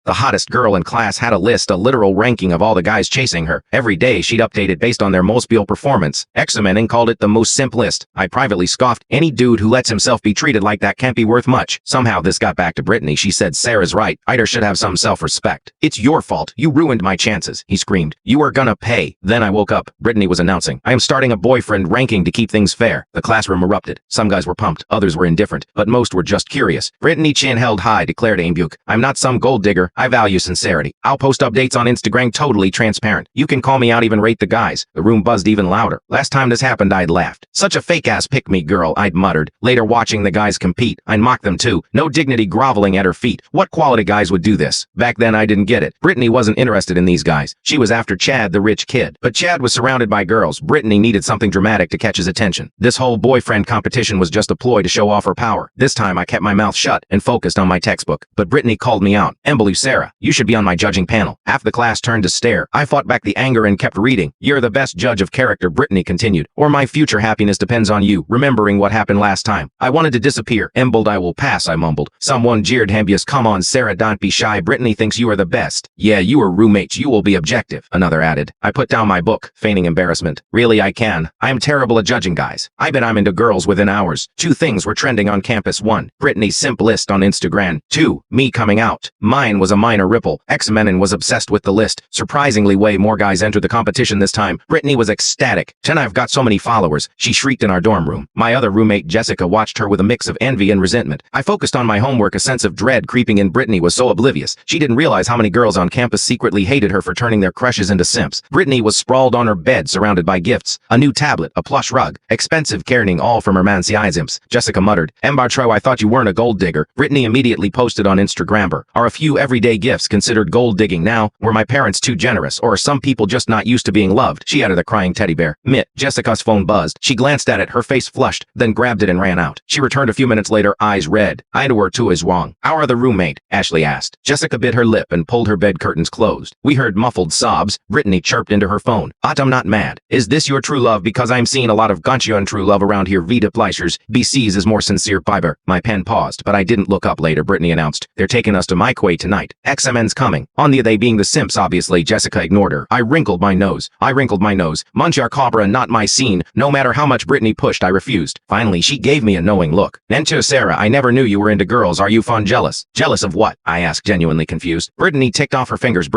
The hottest girl in class had a literal ranking of all the guys chasing her. Every day she'd update it based on their most real performance. Examening called it the most simplest. I privately scoffed. Any dude who lets himself be treated like that can't be worth much. Somehow this got back to Brittany. She said, Sarah's right. Ida should have some self-respect. It's your fault. You ruined my chances. He screamed. You are gonna pay. Then I woke up. Brittany was announcing, I am starting a boyfriend ranking to keep things fair. The classroom erupted. Some guys were pumped. Others were indifferent. But most were just curious. Brittany, chin held high, declared Aimbuke. I'm not some gold digger. I value sincerity. I'll post updates on Instagram totally transparent. You can call me out, even rate the guys. The room buzzed even louder. Last time this happened, I'd laughed. Such a fake-ass pick-me girl, I'd muttered. Later, watching the guys compete, I'd mock them too. No dignity groveling at her feet. What quality guys would do this? Back then, I didn't get it. Brittany wasn't interested in these guys. She was after Chad, the rich kid. But Chad was surrounded by girls. Brittany needed something dramatic to catch his attention. This whole boyfriend competition was just a ploy to show off her power. This time, I kept my mouth shut and focused on my textbook. But Brittany called me out. Embelu, Sarah, you should be on my judging panel. Half the class turned to stare. I fought back the anger and kept reading. You're the best judge of character, Brittany continued. Or my future happiness depends on you, remembering what happened last time. I wanted to disappear. Embled, I will pass, I mumbled. Someone jeered. Hambius, come on, Sarah, don't be shy. Brittany thinks you are the best. Yeah, you are roommates. You will be objective, another added. I put down my book, feigning embarrassment. Really, I can. I am terrible at judging guys. I bet I'm into girls within hours. 2 things were trending on campus. 1, Brittany's simp list on Instagram. 2, me coming out. Mine was a minor ripple. X-Menon was obsessed with the list. Surprisingly, way more guys entered the competition this time. Brittany was ecstatic. 10, I've got so many followers, she shrieked in our dorm room. My other roommate Jessica watched her with a mix of envy and resentment. I focused on my homework, a sense of dread creeping in. Brittany was so oblivious. She didn't realize how many girls on campus secretly hated her for turning their crushes into simps. Brittany was sprawled on her bed surrounded by gifts. A new tablet, a plush rug, expensive carrying, all from her mancy imps. Jessica muttered, Embartro, I thought you weren't a gold digger. Brittany immediately posted on Instagram. Are a few everyday gifts considered gold digging now? Were my parents too generous, or are some people just not used to being loved? She added a crying teddy bear. Mitt, Jessica's phone buzzed. She glanced at it, her face flushed, then grabbed it and ran out. She returned a few minutes later, eyes red. Ida, where to is wrong. Our other roommate, Ashley asked. Jessica bit her lip and pulled her bed curtains closed. We heard muffled sobs. Brittany chirped into her phone. I'm not mad. Is this your true love? Because I'm seeing a lot of goncha and true love around here. Vita Fleischers. BC's is more sincere. Fiber. My pen paused, but I didn't look up. Later, Brittany announced. They're taking us to my quay tonight. XMN's coming. On the they being the simps, obviously. Jessica ignored her. I wrinkled my nose. Munchar Cobra, not my scene. No matter how much Brittany pushed, I refused. Finally, she gave me a knowing look. Nento, Sarah, I never knew you were into girls. Are you fun jealous? Jealous of what? I asked, genuinely confused. Brittany ticked off her fingers.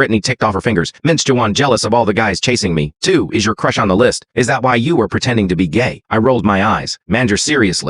Minch to 1, jealous of all the guys chasing me. 2, is your crush on the list? Is that why you were pretending to be gay? I rolled my eyes. Manger, seriously.